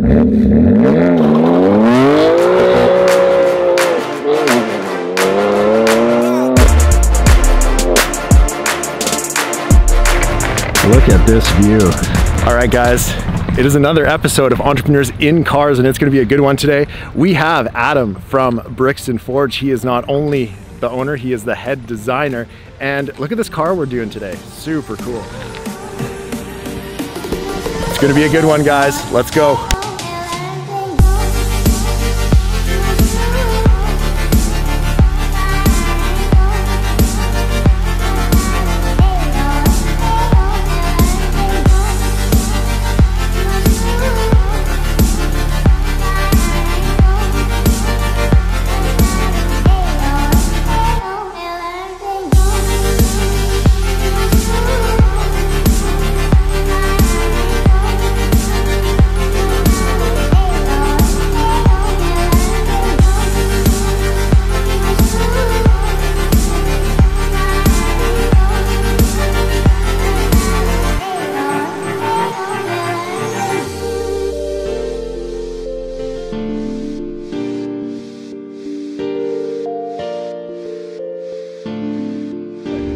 Look at this view. All right, guys, it is another episode of Entrepreneurs in Cars, and it's going to be a good one today. We have Adam from Brixton Forge. He is not only the owner, he is the head designer. And look at this car we're doing today. Super cool. It's going to be a good one, guys. Let's go.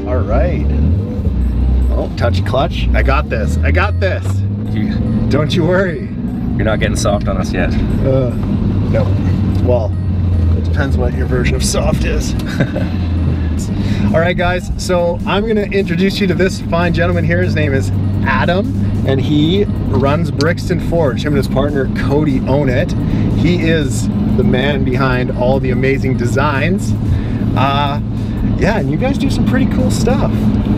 All right. Oh, touch clutch. I got this. I got this. Don't you worry. You're not getting soft on us yet. No. Well, it depends what your version of soft is. All right, guys. So I'm going to introduce you to this fine gentleman here. His name is Adam, and he runs Brixton Forge. Him and his partner Cody own it. He is the man behind all the amazing designs. Yeah, and you guys do some pretty cool stuff.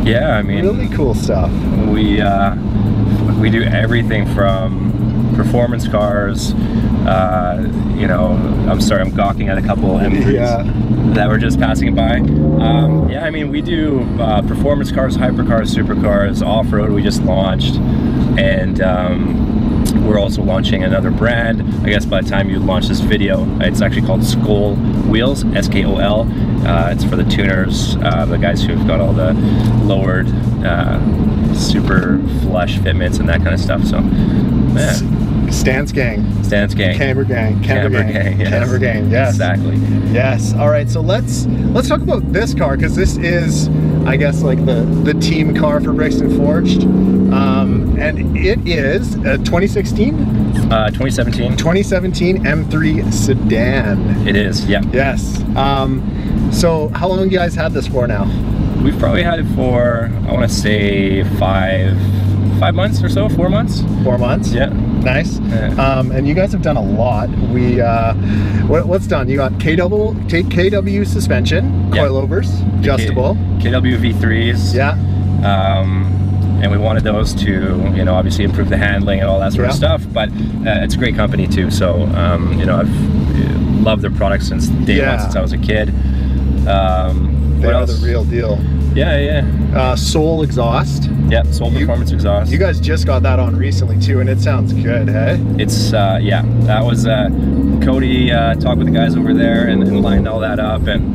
Yeah, I mean, really cool stuff. We do everything from performance cars. You know, I'm sorry, I'm gawking at a couple M3s that were just passing by. Yeah, I mean, we do performance cars, hypercars, supercars, off-road. We just launched, and we're also launching another brand. I guess by the time you launch this video, it's actually called Skol Wheels, S-K-O-L. It's for the tuners, the guys who've got all the lowered, super flush fitments and that kind of stuff. So, yeah. Stance gang. Stance gang. Camber gang. Camber gang. Yes. Camber gang. Yes. Exactly. Yes. All right. So let's talk about this car, because this is, I guess, like the team car for Brixton Forged, and it is a 2016. 2017. 2017 M3 sedan. It is. Yeah. Yes. So how long have you guys had this for now? We've probably had it for, I want to say five months or so, 4 months. 4 months? Yeah. Nice. Yeah. And you guys have done a lot. We, what's done? You got KW suspension, coilovers, adjustable. KW V3s. Yeah. And we wanted those to, you know, obviously improve the handling and all that sort of stuff, but it's a great company too. So, you know, I've loved their products since day one, since I was a kid. They are the real deal. Yeah, yeah. Soul exhaust. Yeah, Soul Performance exhaust. You guys just got that on recently too, and it sounds good, hey? It's, yeah, that was, Cody talked with the guys over there and lined all that up, and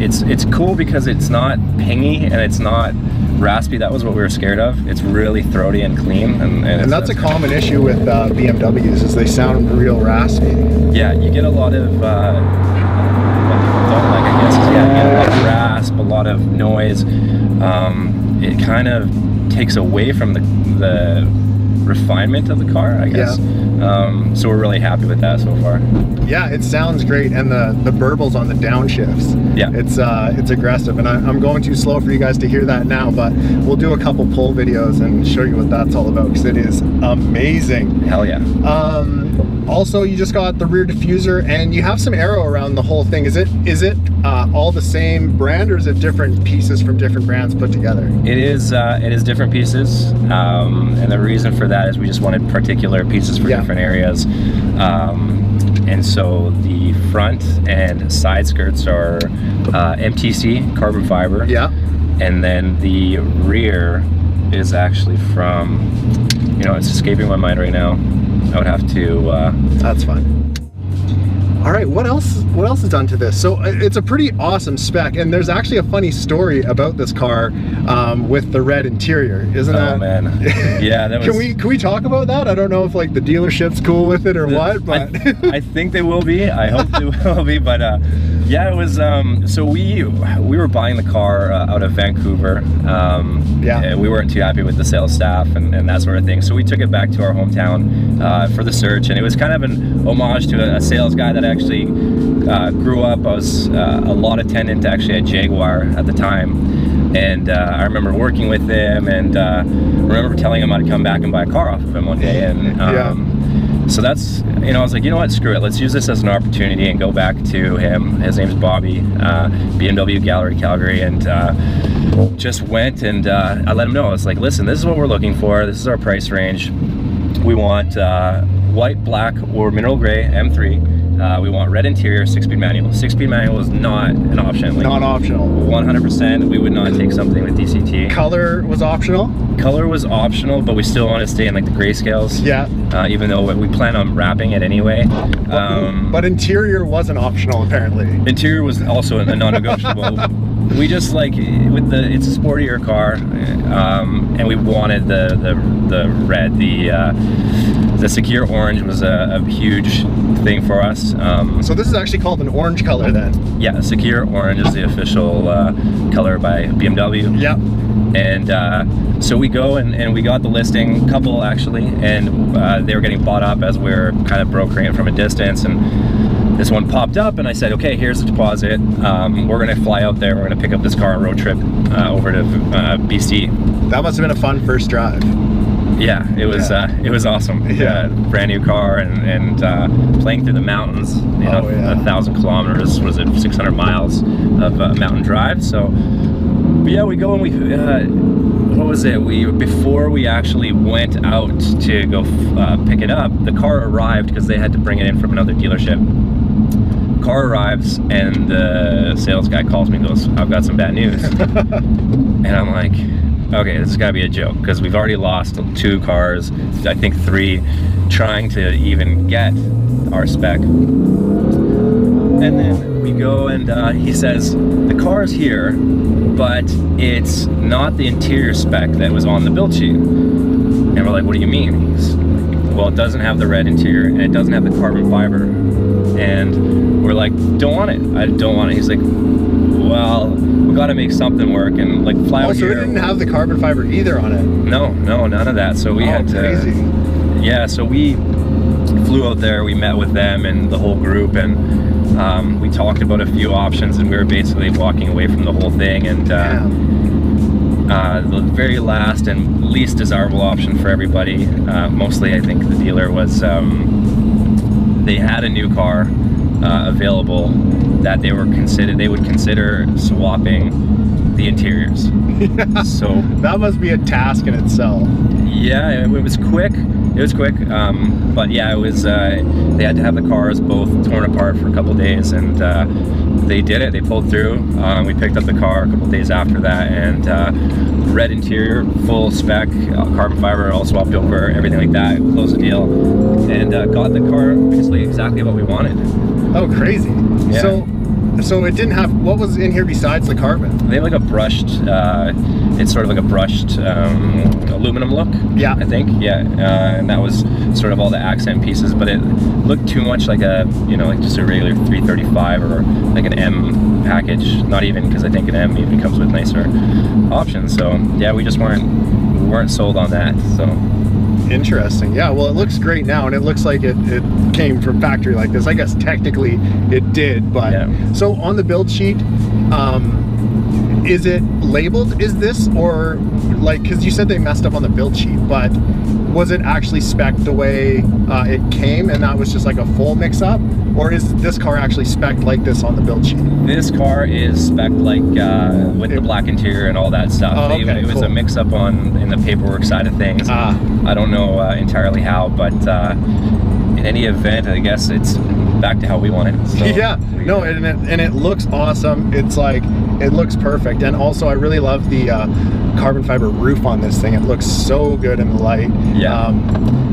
it's cool because it's not pingy and it's not raspy. That was what we were scared of. It's really throaty and clean, and that's a common issue with BMWs, is they sound real raspy. Yeah, you get a lot of what people don't like, I guess, is you get a lot of rasp, a lot of noise. It kind of takes away from the refinement of the car, I guess. Yeah. So we're really happy with that so far. Yeah, it sounds great, and the burbles on the downshifts. Yeah, it's aggressive, and I'm going too slow for you guys to hear that now, but we'll do a couple pull videos and show you what that's all about, because it is amazing. Hell yeah. Also, you just got the rear diffuser, and you have some aero around the whole thing. Is it all the same brand, or is it different pieces from different brands put together? It is different pieces, and the reason for that is we just wanted particular pieces for different areas. And so the front and side skirts are MTC carbon fiber. Yeah. And then the rear is actually from, you know, it's escaping my mind right now. I would have to. That's fine. All right, what else is done to this? So it's a pretty awesome spec, and there's actually a funny story about this car with the red interior, isn't that? Oh man, yeah. That was... Can we talk about that? I don't know if like the dealership's cool with it or what, but I think they will be. I hope they will be. But yeah, it was. So we were buying the car out of Vancouver. Yeah. We weren't too happy with the sales staff and that sort of thing. So we took it back to our hometown for the search, and it was kind of an homage to a sales guy that actually grew up. I was a lot attendant actually at Jaguar at the time, and I remember working with him, and remember telling him I'd come back and buy a car off of him one day, and so that's, you know, I was like, you know what, screw it, let's use this as an opportunity and go back to him. His name's Bobby, BMW Gallery Calgary, and just went and I let him know. I was like, listen, this is what we're looking for, this is our price range. We want white, black, or mineral gray M3. We want red interior, 6-speed manual. 6-speed manual is not an option. Like, not optional. 100%. We would not take something with DCT. Color was optional? Color was optional, but we still want to stay in like the grayscales. Yeah. Even though we plan on wrapping it anyway. But interior wasn't optional, apparently. Interior was also a non-negotiable. We just like, with the, it's a sportier car, and we wanted the red. The Secure Orange was a huge thing for us. So this is actually called an orange color then? Yeah, Secure Orange is the official color by BMW. Yep. And so we go and we got the listing, couple actually, and they were getting bought up as we were kind of brokering it from a distance, and this one popped up, and I said, okay, here's the deposit. We're gonna fly out there, we're gonna pick up this car on a road trip over to BC. That must have been a fun first drive. Yeah, it was awesome. Yeah. Brand new car, and playing through the mountains, you know, 1,000 kilometers, was it 600 miles of mountain drive. So, but yeah, we go and we, what was it? Before we actually went out to go pick it up, the car arrived because they had to bring it in from another dealership. Car arrives, and the sales guy calls me and goes, I've got some bad news. And I'm like, okay, this has got to be a joke, because we've already lost 2 cars, I think 3, trying to even get our spec. And then we go and he says, the car's here, but it's not the interior spec that was on the build sheet. And we're like, what do you mean? He's like, well, it doesn't have the red interior, and it doesn't have the carbon fiber. And we're like, don't want it. I don't want it. He's like, well, we got to make something work, and like fly out here. So it didn't have the carbon fiber either on it? No, none of that. So we had to. Crazy. Yeah, so we flew out there. We met with them and the whole group, and we talked about a few options, and we were basically walking away from the whole thing. And the very last and least desirable option for everybody, mostly I think the dealer, was they had a new car available that they would consider swapping the interiors. Yeah. So that must be a task in itself. Yeah, it was quick. It was quick, but yeah, it was. They had to have the cars both torn apart for a couple days, and they did it. They pulled through. We picked up the car a couple days after that, and red interior, full spec, carbon fiber, all swapped over, everything like that. Closed the deal, and got the car basically exactly what we wanted. Oh, crazy! Yeah. So it didn't have, what was in here besides the carbon? They have like a brushed, it's sort of like a brushed aluminum look. Yeah. I think, yeah, and that was sort of all the accent pieces, but it looked too much like a, you know, like just a regular 335 or like an M package. Not even, because I think an M even comes with nicer options. So yeah, we just weren't sold on that. So. Interesting. Yeah, well, it looks great now, and it looks like it came from factory like this. I guess technically it did, but yeah. So on the build sheet, is it labeled is this, or like, because you said they messed up on the build sheet, but was it actually spec'd the way it came, and that was just like a full mix-up, or is this car actually spec'd like this on the build sheet? This car is spec'd like with the black interior and all that stuff. Oh, okay, it was a mix-up in the paperwork side of things. I don't know entirely how, but in any event, I guess it's back to how we want it. So, yeah, no, and it looks awesome. It's like, it looks perfect. And also I really love the carbon fiber roof on this thing. It looks so good in the light. Yeah.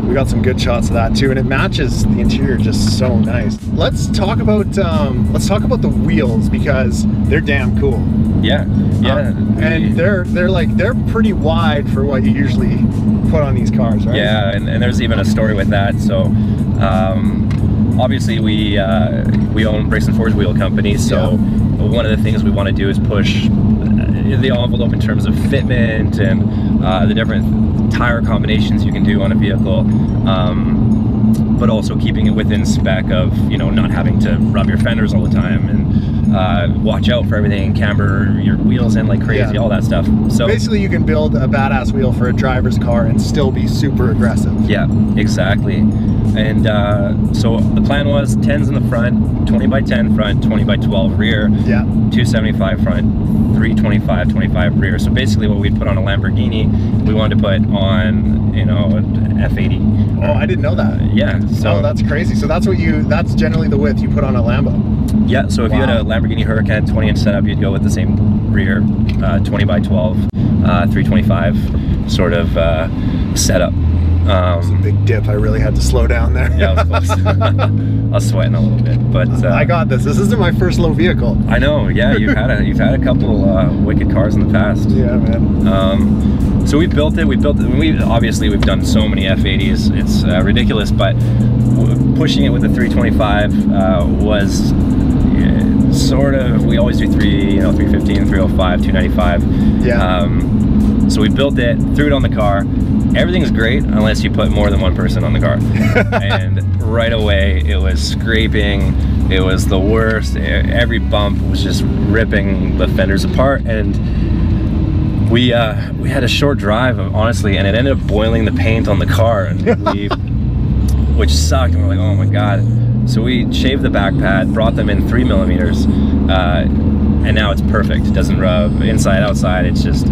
we got some good shots of that too, and it matches the interior just so nice. Let's talk about the wheels, because they're damn cool. Yeah, and they're pretty wide for what you usually put on these cars, right? Yeah, and there's even a story with that. So obviously we own Brixton Forge Wheel Company, so one of the things we want to do is push the envelope in terms of fitment and the different tire combinations you can do on a vehicle, but also keeping it within spec of, you know, not having to rub your fenders all the time and watch out for everything, camber your wheels in like crazy, all that stuff. So basically you can build a badass wheel for a driver's car and still be super aggressive. Yeah, exactly. And so the plan was 10s in the front, 20 by 10 front, 20 by 12 rear, 275 front, 325, 25 rear. So basically what we'd put on a Lamborghini, we wanted to put on, you know, an F80. Oh, I didn't know that. Yeah. So that's crazy. So that's generally the width you put on a Lambo. Yeah, so if you had a Lamborghini Huracan 20-inch setup, you'd go with the same rear, 20 by 12, 325 sort of setup. It was a big dip. I really had to slow down there. Yeah, I was close. I was sweating a little bit, but I got this. This isn't my first low vehicle. I know. Yeah, you've had a couple wicked cars in the past. Yeah, man. So we built it. Obviously we've done so many F80s. It's ridiculous, but pushing it with the 325 was sort of. We always do 315, 305, 295. Yeah. So we built it, threw it on the car. Everything's great unless you put more than one person on the car. And right away it was scraping, it was the worst. Every bump was just ripping the fenders apart, and we had a short drive, honestly, and it ended up boiling the paint on the car, and which sucked, and we're like, oh my god. So we shaved the back pad, brought them in 3mm, and now it's perfect. It doesn't rub inside, outside, it's just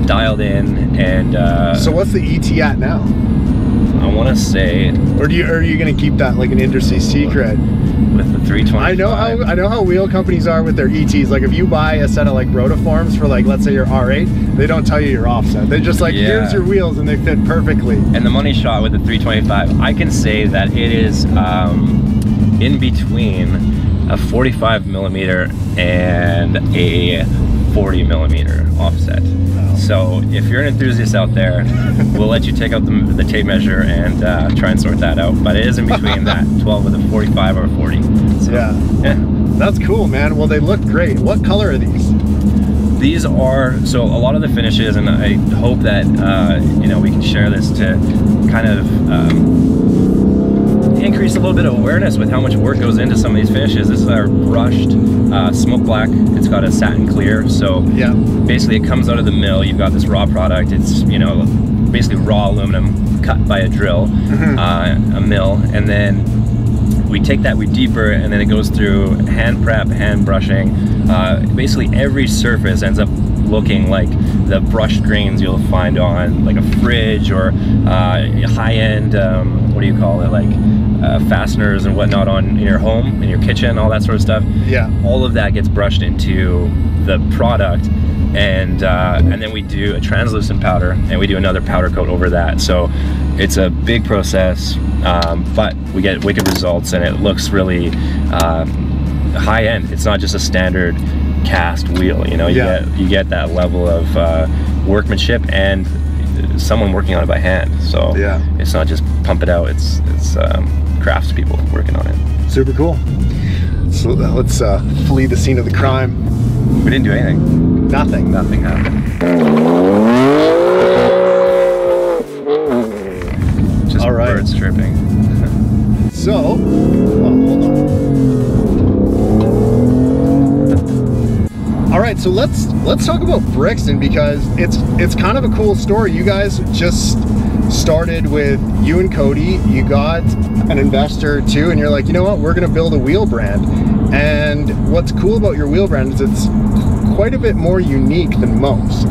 dialed in. And so what's the ET at now? I want to say, or are you going to keep that like an industry secret with the 325? I know how wheel companies are with their ETs. Like if you buy a set of like rotiforms for, like, let's say your R8, they don't tell you your offset. They just like, here's your wheels, and they fit perfectly. And the money shot with the 325, I can say that it is in between a 45mm and a 40mm offset. So if you're an enthusiast out there, we'll let you take out the tape measure and try and sort that out. But it is in between that 12 with a 45 or a 40. So, yeah. That's cool, man. Well, they look great. What color are these? These are, so a lot of the finishes, and I hope that you know, we can share this to kind of increase a little bit of awareness with how much work goes into some of these finishes. This is our brushed smoke black. It's got a satin clear, so basically it comes out of the mill. You've got this raw product. It's, you know, basically raw aluminum cut by a drill, a mill, and then we take that, we deeper, and then it goes through hand prep, hand brushing. Basically every surface ends up looking like the brushed grains you'll find on like a fridge or high-end, what do you call it, like fasteners and whatnot in your home, in your kitchen, all that sort of stuff. Yeah. All of that gets brushed into the product, and then we do a translucent powder, and we do another powder coat over that. So it's a big process, but we get wicked results, and it looks really high-end. It's not just a standard cast wheel, you know. You get that level of workmanship and someone working on it by hand. So it's not just pump it out, it's crafts people working on it. Super cool. So let's flee the scene of the crime. We didn't do anything. Nothing happened. Just birds chirping. So, hold on. All right, so let's talk about Brixton, because it's kind of a cool story. You guys just started with you and Cody. You got an investor too, and you're like, you know what, we're gonna build a wheel brand. And what's cool about your wheel brand is it's quite a bit more unique than most.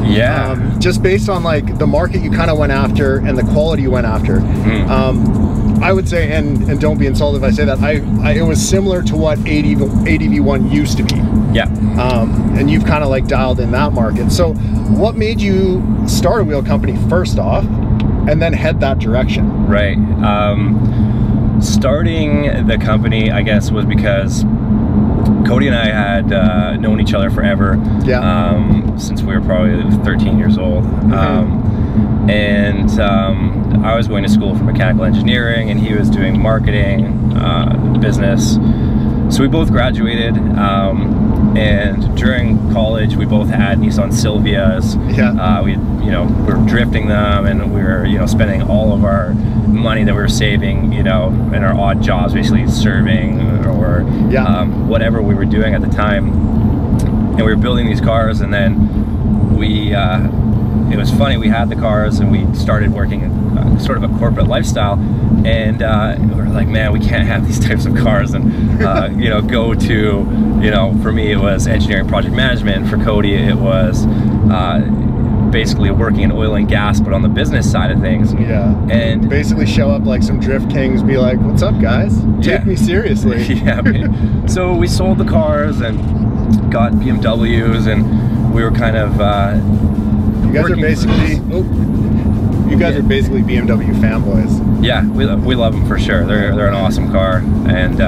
Yeah. Just based on like the market you kind of went after and the quality you went after. I would say, and don't be insulted if I say that, it was similar to what ADV1 used to be. Yeah. And you've kind of like dialed in that market. So what made you start a wheel company first off? and then head that direction? Right. Starting the company, I guess, was because Cody and I had known each other forever. Yeah. Since we were probably 13 years old. And I was going to school for mechanical engineering, and he was doing marketing, business. So we both graduated, and during college we both had Nissan Silvias. Yeah. We were drifting them, and we were spending all of our money that we were saving in our odd jobs, basically serving or whatever we were doing at the time. And we were building these cars, and then it was funny, we had the cars and we started working sort of a corporate lifestyle, and we were like, man, we can't have these types of cars, and go to, for me it was engineering project management, for Cody it was basically working in oil and gas, but on the business side of things. Yeah. And basically show up like some drift kings, be like, what's up guys? Take me seriously. Yeah. So we sold the cars and got BMWs, and we were kind of you guys are basically are basically BMW fanboys. Yeah, we love them for sure. They're an awesome car, and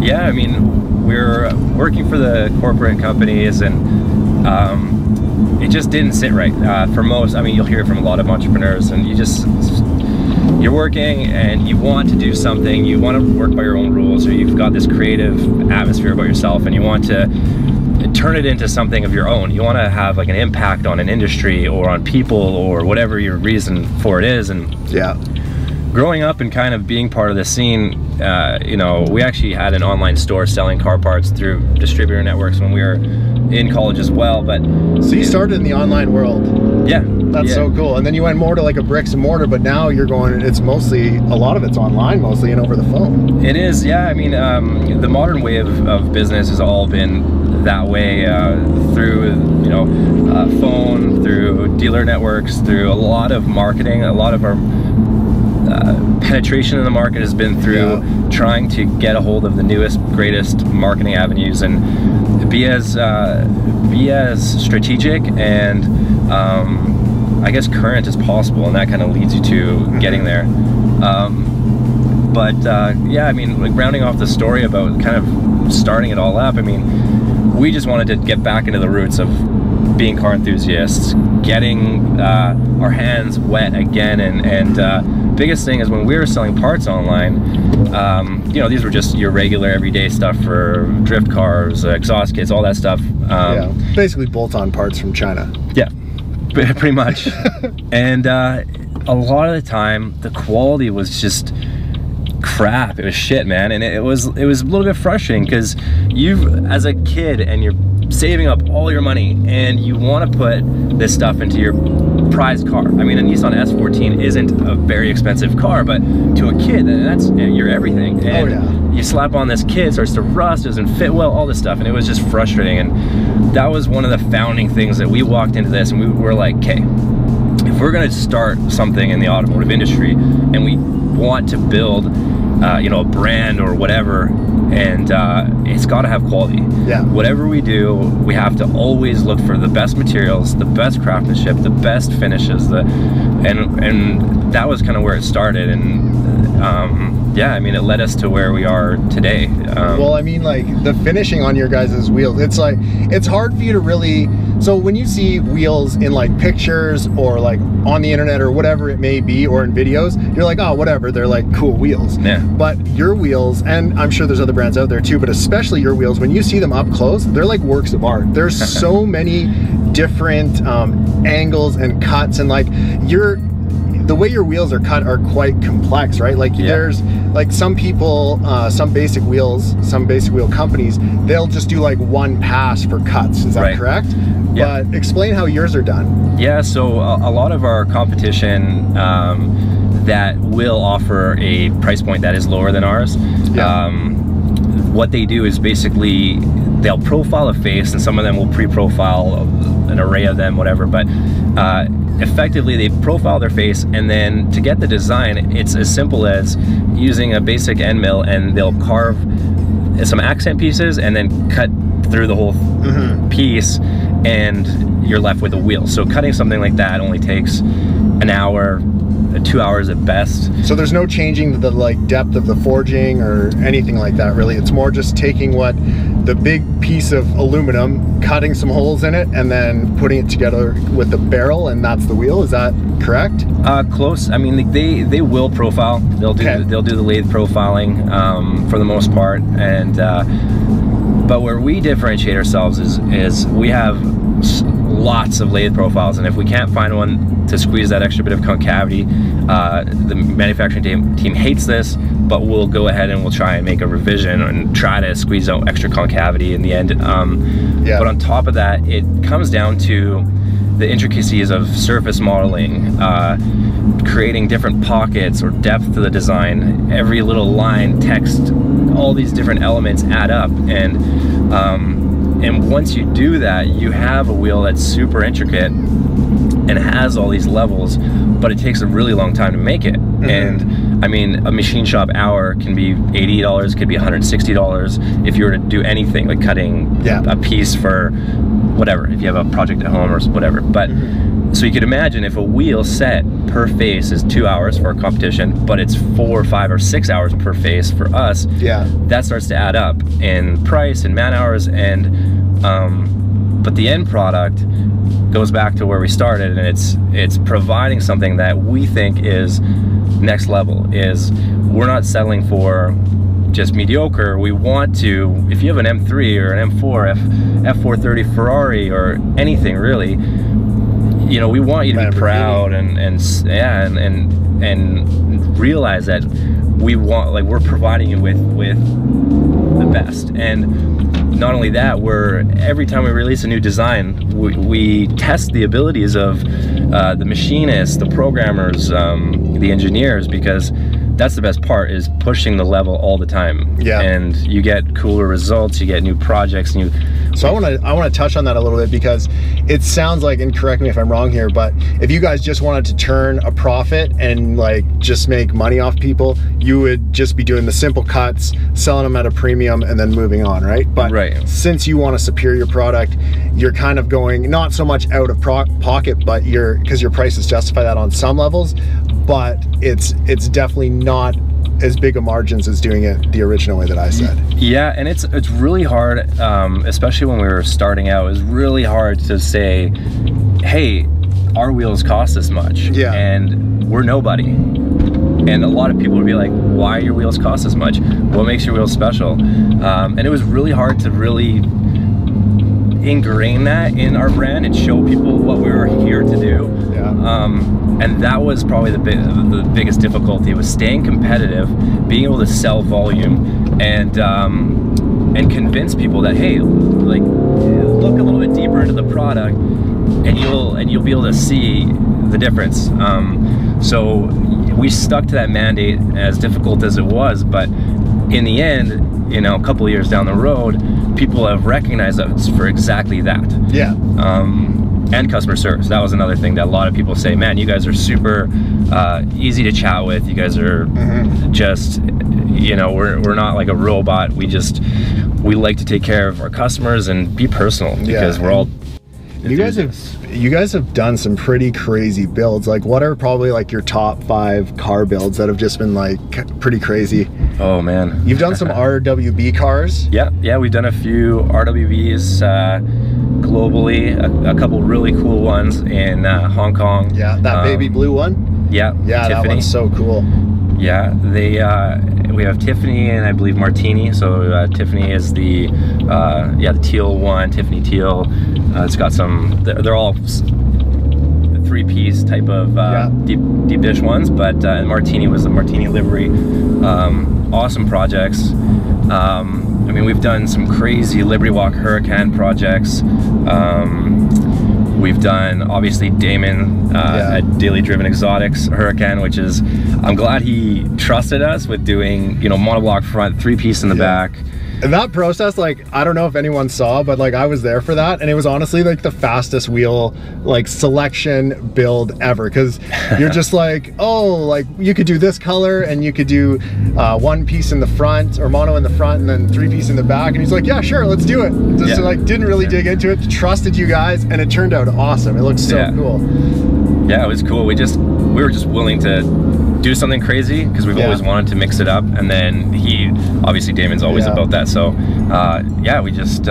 yeah, I mean, we're working for the corporate companies, and it just didn't sit right for most. I mean, you'll hear it from a lot of entrepreneurs, and you're working and you want to do something, you want to work by your own rules, or you've got this creative atmosphere about yourself, and you want to turn it into something of your own. You want to have like an impact on an industry or on people or whatever your reason for it is. And yeah, growing up and kind of being part of the scene, we actually had an online store selling car parts through distributor networks when we were in college as well. But so you started in the online world. Yeah. That's so cool. And then you went more to like a bricks and mortar, but now you're going, it's mostly, a lot of it's online mostly and over the phone. It is, yeah. I mean, the modern way of business has all been that way, through phone, through dealer networks, through a lot of marketing. A lot of our penetration in the market has been through trying to get a hold of the newest, greatest marketing avenues, and be as strategic and I guess current as possible, and that kind of leads you to getting there. Yeah, I mean, like rounding off the story about kind of starting it all up, I mean, we just wanted to get back into the roots of being car enthusiasts, getting our hands wet again, and biggest thing is when we were selling parts online, these were just your regular everyday stuff for drift cars, exhaust kits, all that stuff. Yeah, basically bolt-on parts from China. Yeah, pretty much. And a lot of the time, the quality was just crap. It was shit, man, and it was a little bit frustrating because as a kid, and you're saving up all your money, and you want to put this stuff into your prized car. I mean, a Nissan S14 isn't a very expensive car, but to a kid, that's your everything. And you slap on this kit, starts to rust, doesn't fit well, all this stuff, and it was just frustrating. And that was one of the founding things that we walked into this, and we were like, okay, if we're going to start something in the automotive industry, and we want to build a brand or whatever, and it's got to have quality. Yeah. Whatever we do, we have to always look for the best materials, the best craftsmanship, the best finishes, and that was kind of where it started. And yeah, I mean, it led us to where we are today. Well, I mean, like the finishing on your guys' wheels, it's like, it's hard for you to really, so when you see wheels in like pictures or like on the internet or whatever it may be, or in videos, you're like, oh, whatever, they're like cool wheels. Yeah. But your wheels, and I'm sure there's other brands out there too, but especially your wheels, when you see them up close, they're like works of art. There's so many different angles and cuts, and like the way your wheels are cut are quite complex, right? Like there's like some people, some basic wheel companies, they'll just do like one pass for cuts. Is that correct? Yeah. But explain how yours are done. Yeah, so a lot of our competition that will offer a price point that is lower than ours, what they do is basically they'll profile a face, and some of them will pre-profile an array of them, whatever, but effectively they profile their face, and then to get the design, it's as simple as using a basic end mill, and they'll carve some accent pieces and then cut through the whole piece, and you're left with a wheel. So cutting something like that only takes an hour, 2 hours at best. So there's no changing the like depth of the forging or anything like that, really. It's more just taking what the big piece of aluminum, cutting some holes in it, and then putting it together with the barrel, and that's the wheel. Is that correct? Close. I mean, they will profile. They'll do the lathe profiling for the most part, and but where we differentiate ourselves is we have lots of lathe profiles, and if we can't find one to squeeze that extra bit of concavity, the manufacturing team hates this, but we'll go ahead and we'll try and make a revision and try to squeeze out extra concavity in the end. But on top of that, it comes down to the intricacies of surface modeling, creating different pockets or depth to the design. Every little line, text, all these different elements add up, and once you do that, you have a wheel that's super intricate and has all these levels, but it takes a really long time to make it. And I mean, a machine shop hour can be $80, could be $160 if you were to do anything like cutting a piece for whatever, if you have a project at home or whatever. But so you could imagine if a wheel set per face is 2 hours for a competition, but it's 4, 5, or 6 hours per face for us, that starts to add up in price and man hours. And but the end product goes back to where we started, and it's providing something that we think is next level. Is we're not settling for just mediocre. We want to, if you have an M3 or an M4, F430 Ferrari or anything really, you know, we want you to be proud and realize that we want, like, we're providing you with the best. And not only that, every time we release a new design, we test the abilities of the machinists, the programmers, the engineers, because that's the best part, is pushing the level all the time. And you get cooler results, you get new projects, so I want to touch on that a little bit, because it sounds like, and correct me if I'm wrong here, but if you guys just wanted to turn a profit and like just make money off people, you would just be doing the simple cuts, selling them at a premium, and then moving on, right? But since you want a superior product, you're kind of going not so much out of pocket, but because your prices justify that on some levels, but it's definitely not as big of margins as doing it the original way that I said. Yeah, and it's really hard, especially when we were starting out. It was really hard to say, hey, our wheels cost this much, and we're nobody. And a lot of people would be like, why your wheels cost this much? What makes your wheels special? And it was really hard to really ingrain that in our brand and show people what we were here to do. And that was probably the biggest difficulty, was staying competitive, being able to sell volume, and convince people that, hey, like, look a little bit deeper into the product, and you'll be able to see the difference. So we stuck to that mandate, as difficult as it was, but in the end, you know, a couple of years down the road, people have recognized us for exactly that. And customer service. That was another thing that a lot of people say, man, you guys are super easy to chat with. You guys are just, you know, we're not like a robot. We like to take care of our customers and be personal, because we're all you guys have done some pretty crazy builds. Like, what are probably like your top 5 car builds that have just been like pretty crazy? Oh man, you've done some RWB cars. Yeah, we've done a few RWBs globally, a couple really cool ones in Hong Kong. That baby blue one. Tiffany. That one's so cool. We have Tiffany and I believe Martini. So Tiffany is the teal one, Tiffany teal. It's got some, they're all the 3-piece type of deep dish ones, but Martini was the Martini livery. Awesome projects. I mean, we've done some crazy Liberty Walk Huracan projects. We've done, obviously, Damon at Daily Driven Exotics Huracan, which is, I'm glad he trusted us with doing, you know, monoblock front, 3-piece in the back. And that process, like, I don't know if anyone saw, but like I was there for that, and it was honestly like the fastest wheel like selection build ever, because you're just like, oh, like you could do this color, and you could do 1 piece in the front or mono in the front, and then 3-piece in the back. And he's like, yeah, sure, let's do it. Just like didn't really dig into it, trusted you guys, and it turned out awesome. It looked so cool. Yeah, it was cool. We just we were just willing to do something crazy because we've always wanted to mix it up. And then obviously Damon's always about that. So yeah, we just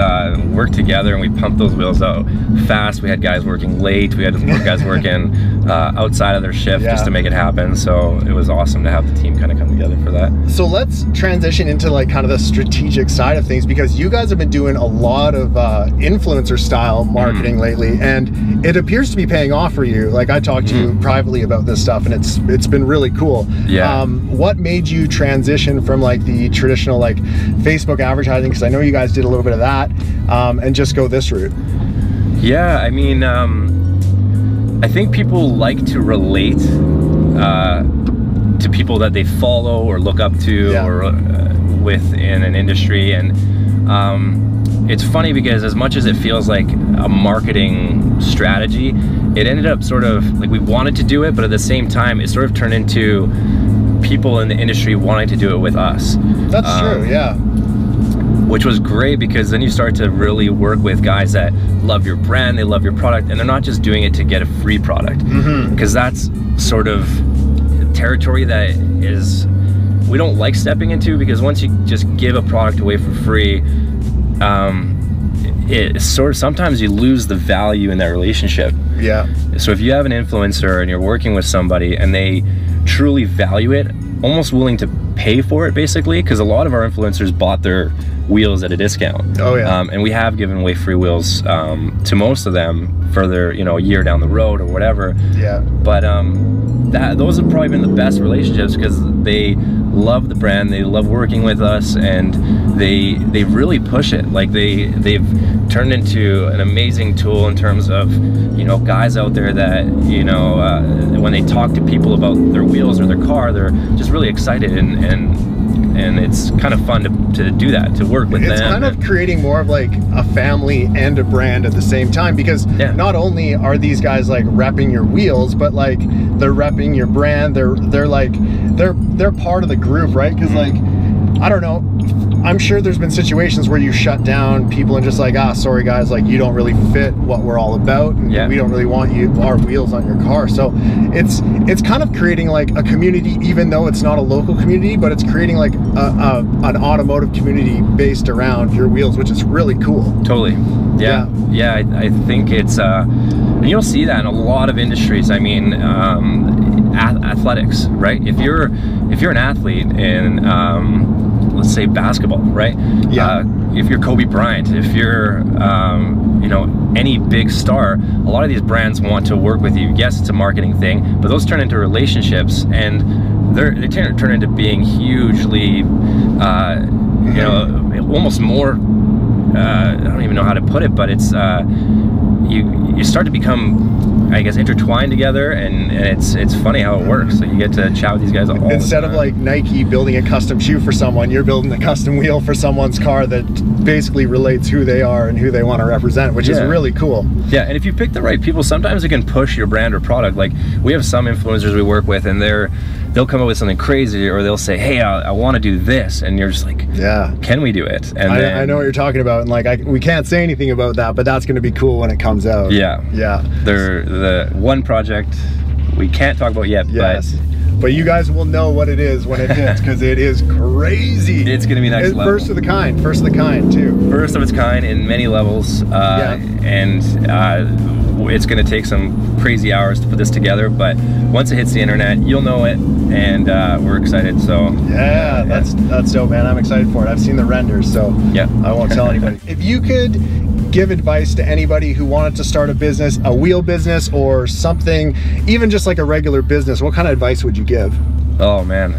worked together and we pumped those wheels out fast. We had guys working late. We had guys working outside of their shift just to make it happen. So it was awesome to have the team kind of come together for that. So let's transition into like kind of the strategic side of things, because you guys have been doing a lot of influencer style marketing lately, and it appears to be paying off for you. Like I talked to you privately about this stuff, and it's been really cool. Yeah. What made you transition from like the traditional like Facebook advertising, because I know you guys did a little bit of that, and just go this route? Yeah, I mean, I think people like to relate to people that they follow or look up to or within an industry. And it's funny because as much as it feels like a marketing strategy, it ended up sort of like we wanted to do it, but at the same time it sort of turned into people in the industry wanting to do it with us. That's true, yeah. Which was great, because then you start to really work with guys that love your brand, they love your product, and they're not just doing it to get a free product. Because that's sort of territory that is we don't like stepping into, because once you just give a product away for free, it sort of sometimes you lose the value in that relationship. Yeah. So if you have an influencer and you're working with somebody and they truly value it, almost willing to pay for it basically, because a lot of our influencers bought their wheels at a discount. Oh yeah. And we have given away free wheels to most of them for their, you know, a year down the road or whatever. Yeah. But those have probably been the best relationships, because they love the brand, they love working with us, and they really push it. Like they've turned into an amazing tool in terms of, you know, guys out there that, you know, when they talk to people about their wheels or their car, they're just really excited, and it's kind of fun to do that, to work with them. It's kind of creating more of like a family and a brand at the same time, because not only are these guys like repping your wheels, but like they're repping your brand. They're like they're part of the group, right? Because like, I don't know, I'm sure there's been situations where you shut down people and just like, sorry guys, like you don't really fit what we're all about, and we don't really want our wheels on your car. So it's kind of creating like a community, even though it's not a local community, but it's creating like an automotive community based around your wheels, which is really cool. Totally. Yeah. I think it's and you'll see that in a lot of industries. I mean, athletics, right? If you're an athlete in let's say basketball, right? Yeah. If you're Kobe Bryant, if you're you know, any big star, a lot of these brands want to work with you. Yes, it's a marketing thing, but those turn into relationships, and they turn into being hugely you know, almost more I don't even know how to put it, but it's you start to become, I guess, intertwined together, and it's funny how it works. So you get to chat with these guys all the time. Instead of like Nike building a custom shoe for someone, you're building a custom wheel for someone's car that basically relates who they are and who they want to represent, which is really cool. Yeah, and if you pick the right people, sometimes it can push your brand or product. Like we have some influencers we work with, and they'll come up with something crazy, or they'll say, hey, I want to do this, and you're just like, yeah, can we do it? And I know what you're talking about, and like we can't say anything about that, but that's going to be cool when it comes out. Yeah. They're the one project we can't talk about yet, but you guys will know what it is when it hits, because it is crazy. It's gonna be next level. First of the kind too. First of its kind in many levels, and it's gonna take some crazy hours to put this together, but once it hits the internet, you'll know it, and we're excited. So yeah, that's dope, man. I'm excited for it. I've seen the renders, so yeah, I won't tell anybody. If you could give advice to anybody who wanted to start a business, a wheel business or something, even just like a regular business, what kind of advice would you give? Oh man,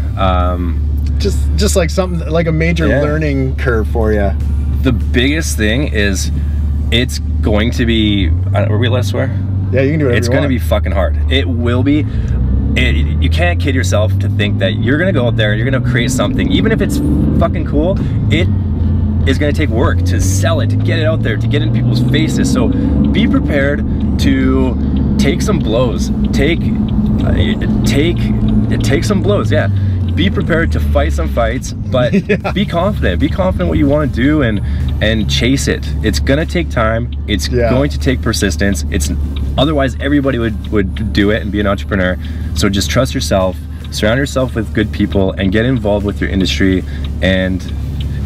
just like something like a major learning curve for you. The biggest thing is it's going to be, are we allowed to swear? Yeah, you can do it. It's going to be fucking hard. It will be. You can't kid yourself to think that you're going to go out there and you're going to create something, even if it's fucking cool. It is going to take work to sell it, to get it out there, to get in people's faces. So be prepared to take some blows. Take some blows. Yeah. Be prepared to fight some fights, but be confident. Be confident what you want to do, and chase it. It's gonna take time. It's going to take persistence. It's Otherwise, everybody would do it and be an entrepreneur. So just trust yourself, surround yourself with good people, and get involved with your industry, and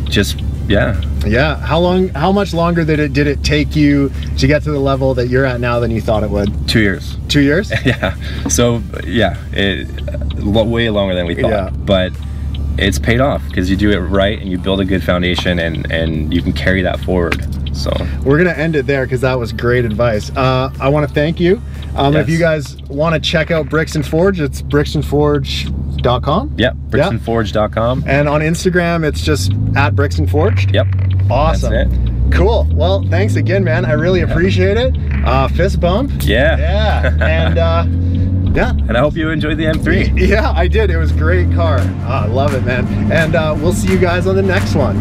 just, yeah. Yeah, how much longer did it take you to get to the level that you're at now than you thought it would? 2 years. 2 years? Yeah, so yeah, way longer than we thought, yeah. But it's paid off because you do it right and you build a good foundation, and you can carry that forward. So we're gonna end it there because that was great advice. I want to thank you. Yes. If you guys want to check out Bricks and Forge, it's bricksandforge.com. Yep, bricksandforge.com. And on Instagram, it's just @bricksandforge. Yep. Awesome. That's it. Cool. Well, thanks again, man. I really appreciate it. Fist bump. Yeah. Yeah. And yeah. And I hope you enjoyed the M3. Yeah, I did. It was a great car. I love it, man. And we'll see you guys on the next one.